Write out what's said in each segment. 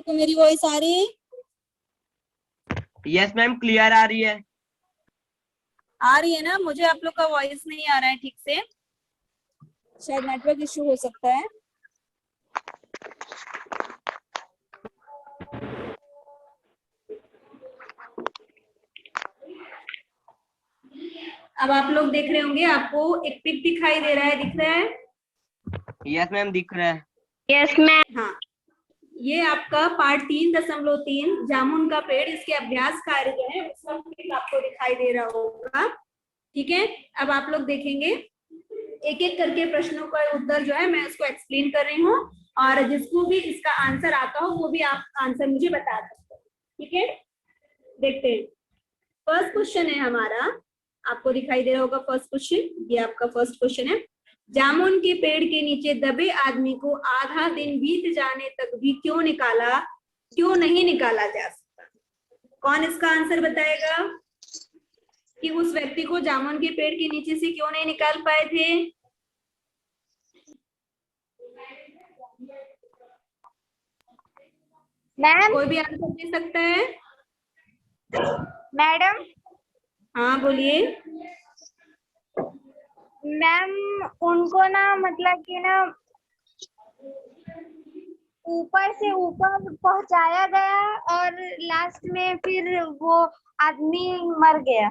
आपको मेरी वॉइस आ रही है? यस मैम, क्लियर आ रही है। आ रही है ना? मुझे आप लोग का वॉइस नहीं आ रहा है ठीक से, शायद नेटवर्क इशू हो सकता है। अब आप लोग देख रहे होंगे, आपको एक पिक दिखाई दे रहा है, दिख रहा है? यस मैम, दिख रहा है। Yes ma'am. हाँ, ये आपका पार्ट 3.3 जामुन का पेड़, इसके अभ्यास कार्य जो है उसका पिक आपको दिखाई दे रहा होगा। ठीक है, अब आप लोग देखेंगे एक एक करके प्रश्नों का उत्तर जो है मैं उसको एक्सप्लेन कर रही हूँ, और जिसको भी इसका आंसर आता हो वो भी आप आंसर मुझे बता सकते हो। ठीक है, देखते हैं। फर्स्ट क्वेश्चन है हमारा, आपको दिखाई दे रहा होगा फर्स्ट क्वेश्चन, ये आपका फर्स्ट क्वेश्चन है। जामुन के पेड़ के नीचे दबे आदमी को आधा दिन बीत जाने तक भी क्यों नहीं निकाला जा सकता? कौन इसका आंसर बताएगा कि उस व्यक्ति को जामुन के पेड़ के नीचे से क्यों नहीं निकाल पाए थे? मैम। कोई भी आंसर दे सकता है? मैडम। हाँ बोलिए। मैम, उनको ना मतलब कि ना ऊपर से ऊपर पहुंचाया गया और लास्ट में फिर वो आदमी मर गया।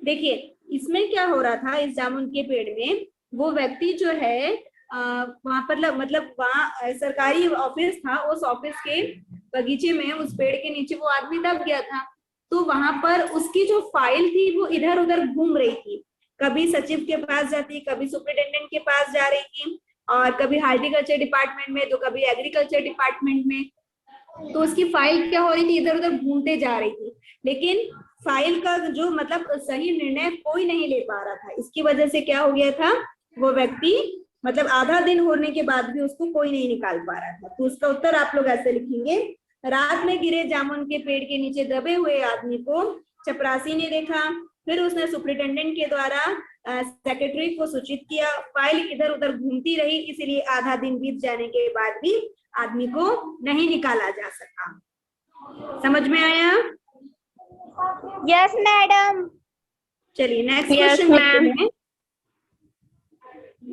देखिए, इसमें क्या हो रहा था, इस जामुन के पेड़ में वो व्यक्ति जो है वहां पर मतलब वहाँ सरकारी ऑफिस था, उस ऑफिस के बगीचे में उस पेड़ के नीचे वो आदमी दब गया था। तो वहां पर उसकी जो फाइल थी वो इधर उधर घूम रही थी, कभी सचिव के पास जाती, कभी सुपरिटेंडेंट के पास जा रही थी, और कभी हार्टिकल्चर डिपार्टमेंट में तो कभी एग्रीकल्चर डिपार्टमेंट में। तो उसकी फाइल क्या हो रही थी, इधर उधर घूमते जा रही थी, लेकिन फाइल का जो मतलब सही निर्णय कोई नहीं ले पा रहा था। इसकी वजह से क्या हो गया था, वो व्यक्ति मतलब आधा दिन होने के बाद भी उसको कोई नहीं निकाल पा रहा था। तो उसका उत्तर आप लोग ऐसे लिखेंगे, रात में गिरे जामुन के पेड़ के नीचे दबे हुए आदमी को चपरासी ने देखा, फिर उसने सुपरिटेंडेंट के द्वारा सेक्रेटरी को सूचित किया, फाइल इधर उधर घूमती रही, इसलिए आधा दिन बीत जाने के बाद भी आदमी को नहीं निकाला जा सका। समझ में आया? Yes madam. चलिए नेक्स्ट क्वेश्चन देखते हैं।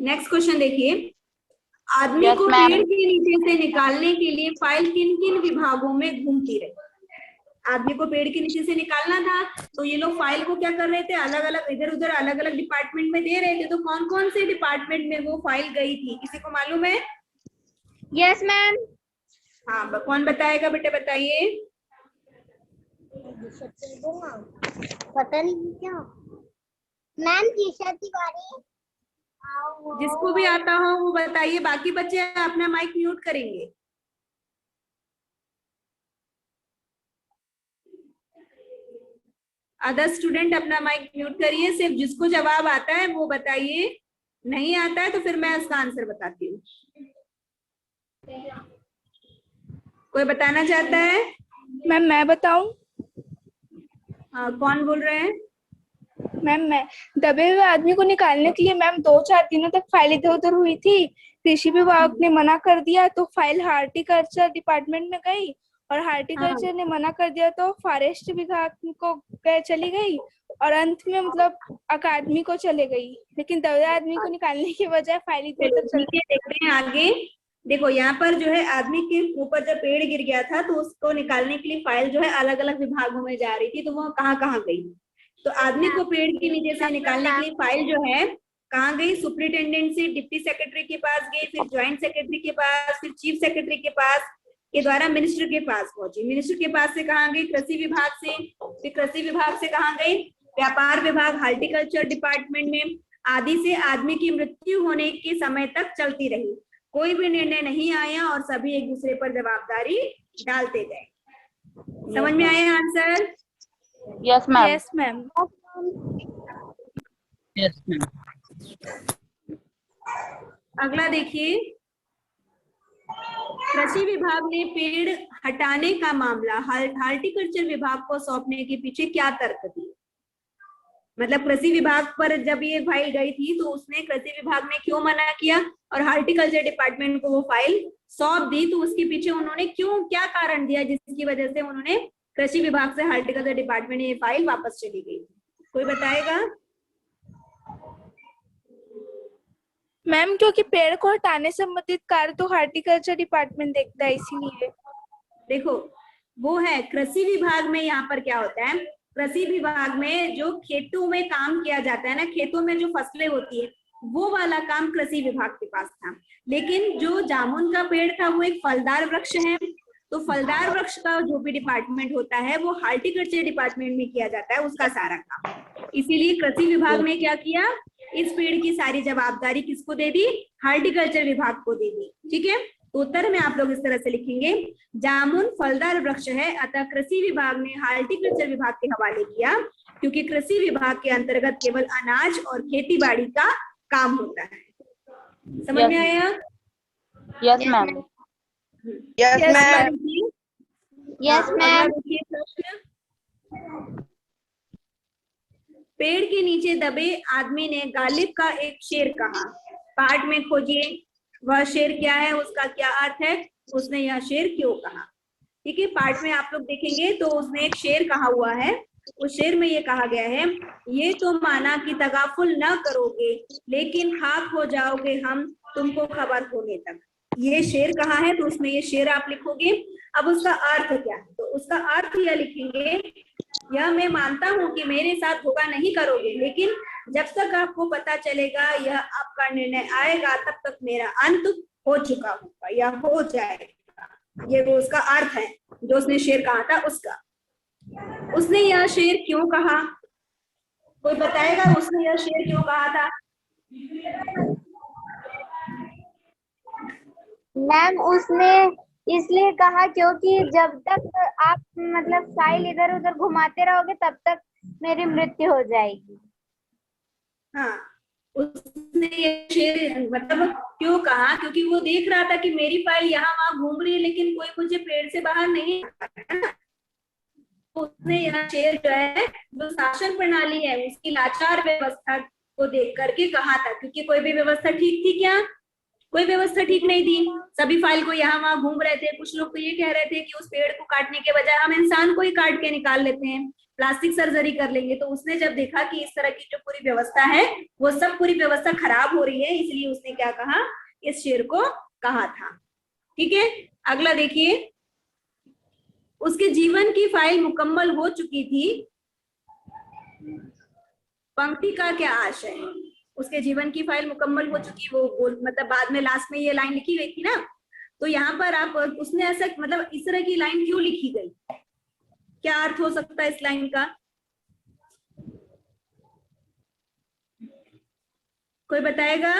नेक्स्ट क्वेश्चन देखिए, आदमी को पेड़ के नीचे से निकालने के लिए फाइल किन किन विभागों में घूमती रही? आदमी को पेड़ के नीचे से निकालना था, तो ये लोग फाइल को क्या कर रहे थे, अलग अलग इधर उधर अलग अलग डिपार्टमेंट में दे रहे थे। तो कौन कौन से डिपार्टमेंट में वो फाइल गई थी, किसी को मालूम है? Yes ma'am. हाँ, कौन बताएगा बेटे, बताइए। पता नहीं क्या मैम, टीचर तिवारी। जिसको भी आता हो वो बताइए, बाकी बच्चे अपना माइक म्यूट करेंगे। अदर स्टूडेंट अपना माइक म्यूट करिए, सिर्फ जिसको जवाब आता है वो बताइए, नहीं आता है तो फिर मैं उसका आंसर बताती हूँ। कोई बताना चाहता है? मैम मैं बताऊं? हाँ, कौन बोल रहे हैं? मैम मैं दबे हुए आदमी को निकालने के लिए मैम 2-4 दिनों तक फाइल इधर उधर हुई थी। कृषि विभाग ने मना कर दिया तो फाइल हार्टिकल्चर डिपार्टमेंट में गई, और हार्टिकल्चर ने मना कर दिया तो फॉरेस्ट विभाग को चली गई, और अंत में मतलब अकादमी को चले गई। लेकिन दबे आदमी को निकालने की बजाय फाइल इधर उधर चल। देखते हैं आगे। देखो यहाँ पर जो है आदमी के ऊपर जब पेड़ गिर गया था तो उसको निकालने के लिए फाइल जो है अलग अलग विभागों में जा रही थी, तो वो कहाँ कहाँ गई? तो आदमी को पेड़ के नीचे से निकालने के लिए फाइल जो है कहाँ गई? सुपरिटेंडेंट से डिप्टी सेक्रेटरी के पास गई, फिर ज्वाइंट सेक्रेटरी के पास, फिर चीफ सेक्रेटरी के पास के द्वारा मिनिस्टर के पास पहुंची। मिनिस्टर के पास से कहाँ गई? कृषि विभाग से। फिर कृषि विभाग से कहाँ गई? व्यापार विभाग, हार्टिकल्चर डिपार्टमेंट में, आदि से आदमी की मृत्यु होने के समय तक चलती रही। कोई भी निर्णय नहीं आया और सभी एक दूसरे पर जवाबदारी डालते गए। समझ में आया answer? Yes ma'am. Yes ma'am. Yes ma'am. अगला देखिए, कृषि विभाग ने पेड़ हटाने का मामला हार्टिकल्चर विभाग को सौंपने के पीछे क्या तर्क दिए? मतलब कृषि विभाग पर जब ये फाइल गई थी तो उसने कृषि विभाग ने क्यों मना किया और हार्टिकल्चर डिपार्टमेंट को वो फाइल सौंप दी, तो उसके पीछे उन्होंने क्यों, क्या कारण दिया जिसकी वजह से उन्होंने कृषि विभाग से हार्टिकल्चर डिपार्टमेंट ये फाइल वापस चली गई? कोई बताएगा? मैम क्योंकि पेड़ को हटाने से संबंधित कार्य तो हार्टिकल्चर डिपार्टमेंट देखता है, इसीलिए। देखो वो है कृषि विभाग में, यहाँ पर क्या होता है, कृषि विभाग में जो खेतों में काम किया जाता है ना, खेतों में जो फसलें होती है वो वाला काम कृषि विभाग के पास था। लेकिन जो जामुन का पेड़ था वो एक फलदार वृक्ष है, तो फलदार वृक्ष का जो भी डिपार्टमेंट होता है वो हार्टिकल्चर डिपार्टमेंट में किया जाता है उसका सारा काम। इसीलिए कृषि विभाग ने क्या किया, इस पेड़ की सारी जवाबदारी किसको दे दी, हार्टिकल्चर विभाग को दे दी। ठीक है, तो उत्तर में आप लोग इस तरह से लिखेंगे, जामुन फलदार वृक्ष है अतः कृषि विभाग ने हार्टिकल्चर विभाग के हवाले किया, क्योंकि कृषि विभाग के अंतर्गत केवल अनाज और खेती बाड़ी का काम होता है। समझ में आया? Yes ma'am. Yes ma'am. पेड़ के नीचे दबे आदमी ने गालिब का एक शेर कहा, पाठ में खोजिए वह शेर क्या है, उसका क्या अर्थ है, उसने यह शेर क्यों कहा। ठीक है, पाठ में आप लोग देखेंगे तो उसने एक शेर कहा हुआ है, उस शेर में ये कहा गया है, ये तो माना कि तगाफुल न करोगे लेकिन खाक हो जाओगे हम तुमको खबर होने तक। ये शेर कहा है तो उसमें ये शेर आप लिखोगे। अब उसका अर्थ क्या है, तो उसका अर्थ यह लिखेंगे, यह मैं मानता हूं कि मेरे साथ धोखा नहीं करोगे, लेकिन जब तक आपको पता चलेगा यह आपका निर्णय आएगा तब तक मेरा अंत हो चुका होगा या हो जाएगा। ये वो उसका अर्थ है जो उसने शेर कहा था उसका। उसने यह शेर क्यों कहा, कोई बताएगा उसने यह शेर क्यों कहा था? मैम उसने इसलिए कहा क्योंकि जब तक आप मतलब फाइल इधर उधर घुमाते रहोगे तब तक मेरी मृत्यु हो जाएगी। हाँ, उसने ये शेर मतलब क्यों कहा, क्योंकि वो देख रहा था कि मेरी फाइल यहाँ वहां घूम रही है लेकिन कोई मुझे पेड़ से बाहर नहीं आ रहा है ना। उसने यह शेर जो है, जो शासन प्रणाली है उसकी लाचार व्यवस्था को देख करके कहा था, क्योंकि कोई भी व्यवस्था ठीक थी क्या? कोई व्यवस्था ठीक नहीं थी, सभी फाइल को यहाँ वहां घूम रहे थे। कुछ लोग तो ये कह रहे थे कि उस पेड़ को काटने के बजाय हम इंसान को ही काट के निकाल लेते हैं, प्लास्टिक सर्जरी कर लेंगे। तो उसने जब देखा कि इस तरह की जो पूरी व्यवस्था है वो सब पूरी व्यवस्था खराब हो रही है, इसलिए उसने क्या कहा, इस शेर को कहा था। ठीक है, अगला देखिए, उसके जीवन की फाइल मुकम्मल हो चुकी थी, पंक्ति का क्या आशय है? उसके जीवन की फाइल मुकम्मल हो चुकी, वो मतलब बाद में लास्ट में ये लाइन लिखी गई थी ना, तो यहाँ पर आप उसने ऐसा मतलब इस तरह की लाइन क्यों लिखी गई, क्या अर्थ हो सकता है इस लाइन का? कोई बताएगा?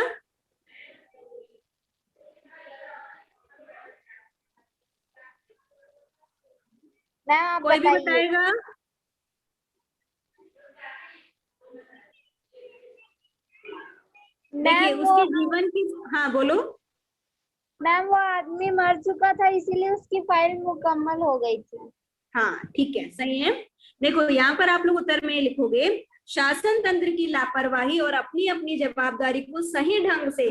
मैम आप कोई भी बताइए। बताएगा? देखिए उसके जीवन की, हाँ बोलो। मैम वो आदमी मर चुका था इसीलिए उसकी फाइल मुकम्मल हो गई थी। हाँ ठीक है, सही है। देखो यहाँ पर आप लोग उत्तर में लिखोगे, शासन तंत्र की लापरवाही और अपनी अपनी जवाबदारी को सही ढंग से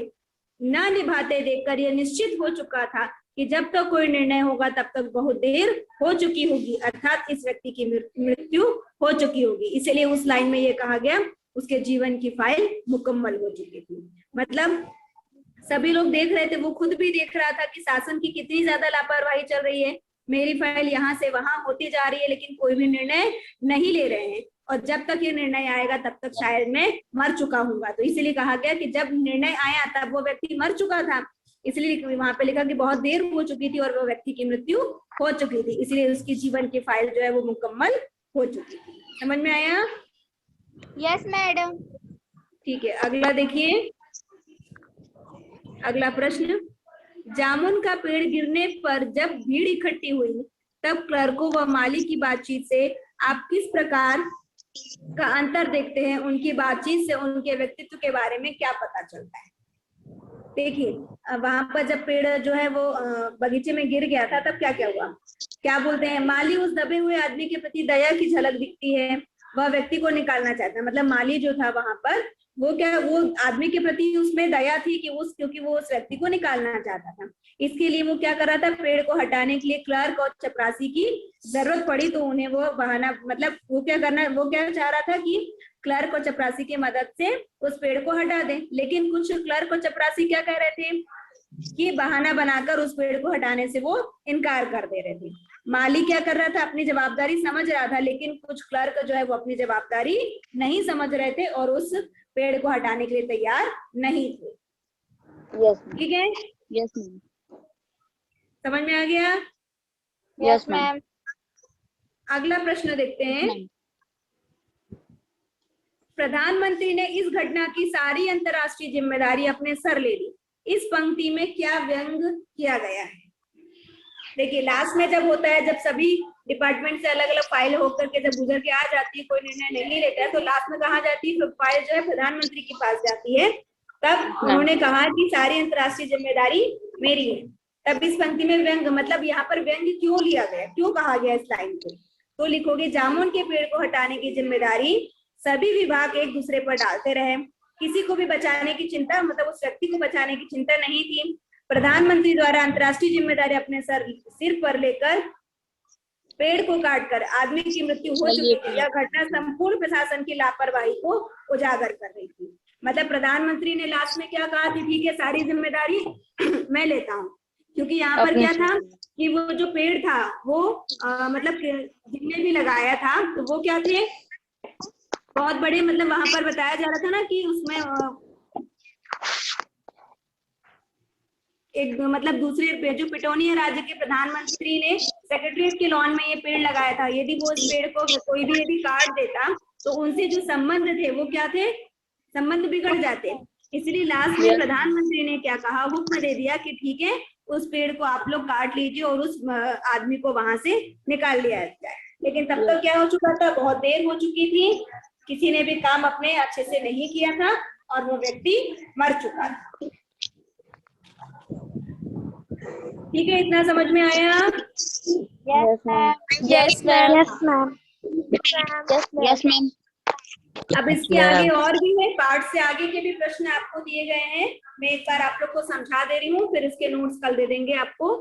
न निभाते देखकर यह निश्चित हो चुका था कि जब तक कोई निर्णय होगा तब तक बहुत देर हो चुकी होगी, अर्थात इस व्यक्ति की मृत्यु हो चुकी होगी। इसलिए उस लाइन में ये कहा गया उसके जीवन की फाइल मुकम्मल हो चुकी थी। मतलब सभी लोग देख रहे थे, वो खुद भी देख रहा था कि शासन की कितनी ज्यादा लापरवाही चल रही है, मेरी फाइल यहाँ से वहां होती जा रही है लेकिन कोई भी निर्णय नहीं ले रहे हैं, और जब तक ये निर्णय आएगा तब तक शायद मैं मर चुका हूँगा। तो इसलिए कहा गया कि जब निर्णय आया तब वो व्यक्ति मर चुका था, इसलिए वहां पे लिखा कि बहुत देर हो चुकी थी और वो व्यक्ति की मृत्यु हो चुकी थी, इसलिए उसकी जीवन की फाइल जो है वो मुकम्मल हो चुकी थी। समझ में आया? Yes madam. ठीक है, अगला देखिए, अगला प्रश्न, जामुन का पेड़ गिरने पर जब भीड़ इकट्ठी हुई तब क्लर्कों व माली की बातचीत से आप किस प्रकार का अंतर देखते हैं? उनकी बातचीत से उनके व्यक्तित्व के बारे में क्या पता चलता है? देखिए वहां पर जब पेड़ जो है वो बगीचे में गिर गया था तब क्या क्या हुआ, क्या बोलते हैं, माली उस दबे हुए आदमी के प्रति दया की झलक दिखती है, वह व्यक्ति को निकालना चाहता है। मतलब माली जो था वहां पर, वो आदमी के प्रति उसमें दया थी कि क्योंकि वो उस व्यक्ति को निकालना चाहता था। इसके लिए वो क्या कर रहा था, पेड़ को हटाने के लिए क्लर्क और चपरासी की जरूरत पड़ी, तो उन्हें वो बहाना, मतलब वो क्या चाह रहा था कि क्लर्क और चपरासी की मदद से उस पेड़ को हटा दें। लेकिन कुछ क्लर्क और चपरासी क्या कह रहे थे कि बहाना बनाकर उस पेड़ को हटाने से वो इनकार कर दे रहे थे। माली क्या कर रहा था, अपनी जवाबदारी समझ रहा था, लेकिन कुछ क्लर्क जो है वो अपनी जवाबदारी नहीं समझ रहे थे और उस पेड़ को हटाने के लिए तैयार नहीं थे। ठीक है, यस मैम, समझ में आ गया? यस मैम, अगला प्रश्न देखते हैं। प्रधानमंत्री ने इस घटना की सारी अंतर्राष्ट्रीय जिम्मेदारी अपने सर ले ली। इस पंक्ति में क्या व्यंग किया गया है? देखिए, लास्ट में जब होता है, जब सभी डिपार्टमेंट से अलग अलग फाइल होकर के जब गुजर के आ जाती है, कोई निर्णय नहीं लेता है, तो लास्ट में कहा जाती है, फाइल जो है प्रधानमंत्री के पास जाती है। तब उन्होंने कहा कि सारी अंतर्राष्ट्रीय जिम्मेदारी मेरी है। तब इस पंक्ति में व्यंग, मतलब यहाँ पर व्यंग क्यों लिया गया, क्यों कहा गया इस लाइन को? तो लिखोगे, जामुन के पेड़ को हटाने की जिम्मेदारी सभी विभाग एक दूसरे पर डालते रहे। किसी को भी बचाने की चिंता, मतलब उस व्यक्ति को बचाने की चिंता नहीं थी। प्रधानमंत्री द्वारा अंतर्राष्ट्रीय जिम्मेदारी अपने सिर पर लेकर पेड़ को काटकर आदमी की मृत्यु हो चुकी थी। यह घटना संपूर्ण प्रशासन की लापरवाही को उजागर कर रही थी। मतलब प्रधानमंत्री ने लास्ट में क्या कहा कि ठीक है, सारी जिम्मेदारी मैं लेता हूँ, क्योंकि यहाँ पर क्या था कि वो जो पेड़ था वो मतलब जिसने भी लगाया था तो वो क्या थे, बहुत बड़े, मतलब वहां पर बताया जा रहा था ना कि उसमें एक मतलब दूसरे जो पिटोनिया राज्य के प्रधानमंत्री ने सेक्रेटरीट के लॉन में ये पेड़ लगाया था। यदि वो इस पेड़ को कोई भी यदि काट देता तो उनसे जो संबंध थे वो क्या थे, संबंध बिगड़ जाते। इसलिए लास्ट में प्रधानमंत्री ने क्या कहा, हुक्म दे दिया कि ठीक है, उस पेड़ को आप लोग काट लीजिए और उस आदमी को वहां से निकाल लिया जाए। लेकिन तब तक क्या हो चुका था, बहुत देर हो चुकी थी, किसी ने भी काम अपने अच्छे से नहीं किया था और वो व्यक्ति मर चुका था। ठीक है, इतना समझ में आया? Yes ma'am, yes ma'am, yes ma'am, yes ma'am. अब इसके आगे और भी है, पार्ट से आगे के भी प्रश्न आपको दिए गए हैं। मैं एक बार आप लोग को समझा दे रही हूँ, फिर इसके नोट्स कल दे देंगे आपको।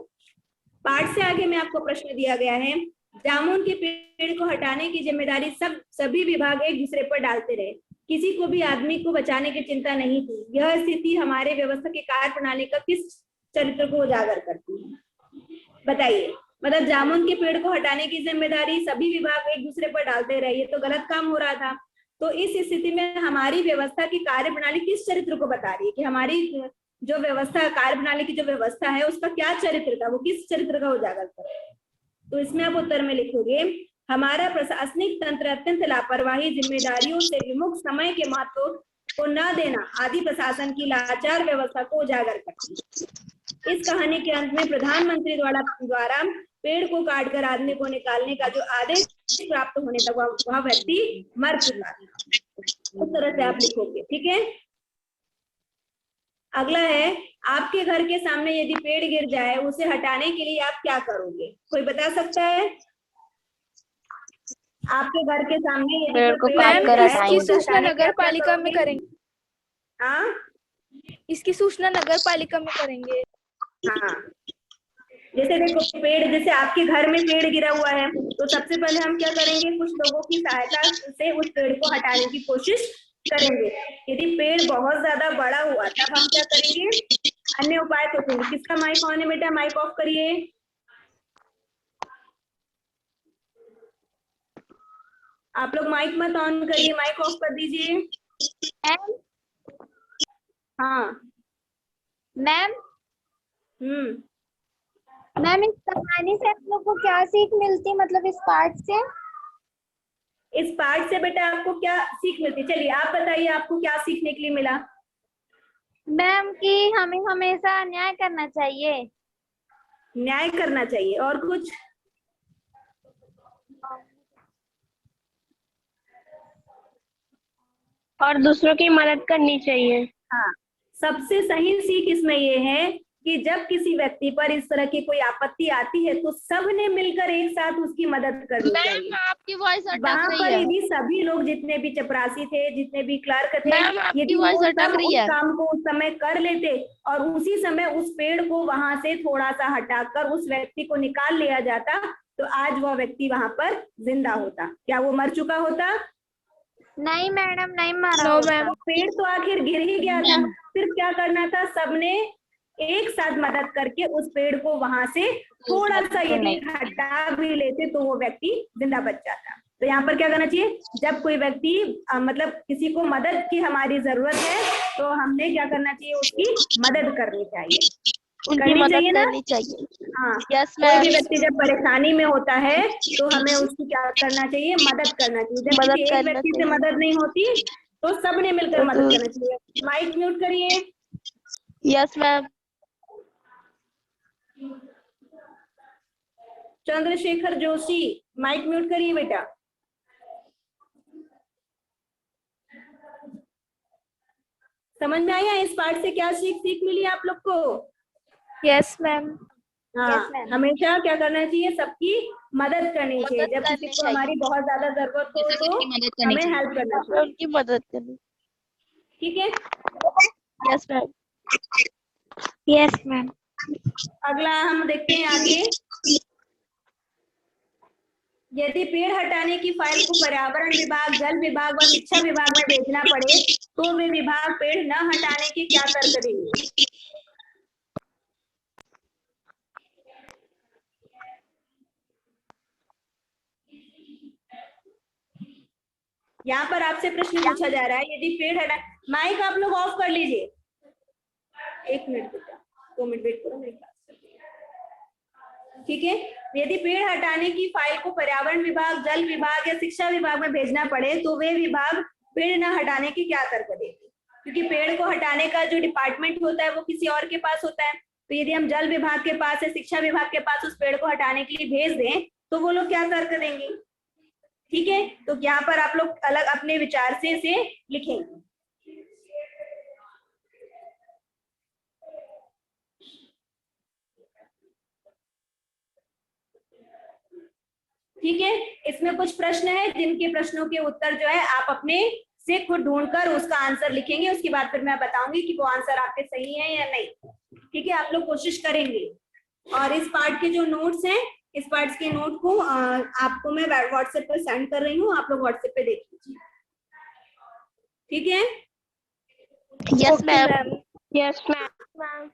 पार्ट से आगे में आपको प्रश्न दिया गया है, जामुन के पेड़ को हटाने की जिम्मेदारी सभी विभाग एक दूसरे पर डालते रहे। किसी को भी आदमी को बचाने की चिंता नहीं थी। यह स्थिति हमारे व्यवस्था की कार्य प्रणाली का किस चरित्र को उजागर करती है? बताइए। मतलब जामुन के पेड़ को हटाने की जिम्मेदारी सभी विभाग एक दूसरे पर डालते रहे, ये तो गलत काम हो रहा था। तो इस स्थिति में हमारी व्यवस्था की कार्य प्रणाली किस चरित्र को बता रही है कि हमारी जो व्यवस्था, कार्य प्रणाली की जो व्यवस्था है उसका क्या चरित्र था, वो किस चरित्र का उजागर कर रहा है? तो इसमें आप उत्तर में लिखोगे, हमारा प्रशासनिक तंत्र अत्यंत लापरवाही, जिम्मेदारियों से विमुख, समय के महत्व को न देना आदि प्रशासन की लाचार व्यवस्था को उजागर करती है। इस कहानी के अंत में प्रधानमंत्री द्वारा पेड़ को काटकर आदमी को निकालने का जो आदेश प्राप्त होने तक वह व्यक्ति मर चुका था। उस तरह से आप लिखोगे। ठीक है, अगला है, आपके घर के सामने यदि पेड़ गिर जाए, उसे हटाने के लिए आप क्या करोगे? कोई बता सकता है? आपके घर के सामने यदि पेड़ को कोई काट कर इसकी हटाएंगे। सूचना नगर पालिका में करेंगे। हाँ इसकी सूचना नगर पालिका में करेंगे। हाँ, जैसे देखो, पेड़, जैसे आपके घर में पेड़ गिरा हुआ है तो सबसे पहले हम क्या करेंगे, कुछ लोगों की सहायता से उस पेड़ को हटाने की कोशिश करेंगे। यदि पेड़ बहुत ज्यादा बड़ा हुआ तब हम क्या करेंगे, अन्य उपाय सोचेंगे। किसका माइक ऑन है बेटा? माइक ऑफ करिए। आप लोग माइक मत ऑन करिए, माइक ऑफ कर दीजिए। हाँ मैम, मैम, इस कहानी से आप लोग को क्या सीख मिलती, मतलब इस पार्ट से? इस पार्ट से बेटा आपको क्या सीख मिलती? चलिए आप बताइए, आपको क्या सीखने के लिए मिला? मैम कि हमें हमेशा न्याय करना चाहिए। न्याय करना चाहिए। और कुछ? और दूसरों की मदद करनी चाहिए। हाँ, सबसे सही सीख इसमें ये है कि जब किसी व्यक्ति पर इस तरह की कोई आपत्ति आती है तो सबने मिलकर एक साथ उसकी मदद करनी चाहिए। आपकी वॉइस वहां पर यदि सभी लोग जितने भी चपरासी थे, जितने भी क्लर्क थे, यदि वो सब उस काम को उस समय कर लेते और उसी समय उस पेड़ को वहां से थोड़ा सा हटाकर उस व्यक्ति को निकाल लिया जाता तो आज वह व्यक्ति वहां पर जिंदा होता। क्या वो मर चुका होता? नहीं मैडम, नहीं मारा नो होता। मैम। पेड़ तो आखिर गिर ही गया था, फिर क्या करना था? सबने एक साथ मदद करके उस पेड़ को वहां से थोड़ा सा यदि हटा भी लेते तो वो व्यक्ति जिंदा बच जाता। तो यहाँ पर क्या करना चाहिए? जब कोई व्यक्ति मतलब किसी को मदद की हमारी जरूरत है तो हमने क्या करना चाहिए? उसकी मदद करनी चाहिए, करनी चाहिए ना? हाँ, कोई भी व्यक्ति जब परेशानी में होता है तो हमें उसकी क्या करना चाहिए? मदद करना चाहिए। जब किसी एक व्यक्ति से मदद नहीं होती तो सबने मिलकर मदद करना चाहिए। माइक म्यूट करिए। Yes ma'am. Chandrashekhar Joshi, mic mute करिए बेटा। समझ में आया इस पार्ट से क्या सीख मिली आप लोग को? Yes ma'am. हाँ, हमेशा क्या करना चाहिए? सबकी मदद करनी चाहिए। जब किसी को हमारी बहुत ज्यादा जरूरत हो तो हमें हेल्प करना चाहिए, उनकी मदद करनी। ठीक है? Yes ma'am. Yes ma'am. अगला हम देखते हैं आगे। यदि पेड़ हटाने की फाइल को पर्यावरण विभाग, जल विभाग व शिक्षा विभाग में भेजना पड़े तो वे विभाग पेड़ न हटाने की क्या तर्क देंगे? यहाँ पर आपसे प्रश्न पूछा जा रहा है, यदि पेड़ हटा, माइक आप लोग ऑफ कर लीजिए। 1 मिनट बेटा, 2 मिनट वेट करो, मेरी क्लास चल रही है, ठीक है? यदि पेड़ हटाने की फाइल को पर्यावरण विभाग, जल विभाग या शिक्षा विभाग में भेजना पड़े तो वे विभाग पेड़ न हटाने की क्या तर्क देंगे? क्योंकि पेड़ को हटाने का जो डिपार्टमेंट होता है वो किसी और के पास होता है, तो यदि हम जल विभाग के पास या शिक्षा विभाग के पास उस पेड़ को हटाने के लिए भेज दें तो वो लोग क्या तर्क देंगे? ठीक है, तो यहाँ पर आप लोग अलग अपने विचार से इसे लिखेंगे। ठीक है, इसमें कुछ प्रश्न है जिनके प्रश्नों के उत्तर जो है आप अपने से खुद ढूंढकर उसका आंसर लिखेंगे। उसके बाद फिर मैं बताऊंगी कि वो आंसर आपके सही है या नहीं। ठीक है, आप लोग कोशिश करेंगे। और इस पार्ट के जो नोट्स हैं, इस पार्ट के नोट को आपको मैं व्हाट्सएप पर सेंड कर रही हूँ, आप लोग व्हाट्सएप पे देख लीजिए। ठीक है? Yes ma'am. Yes ma'am.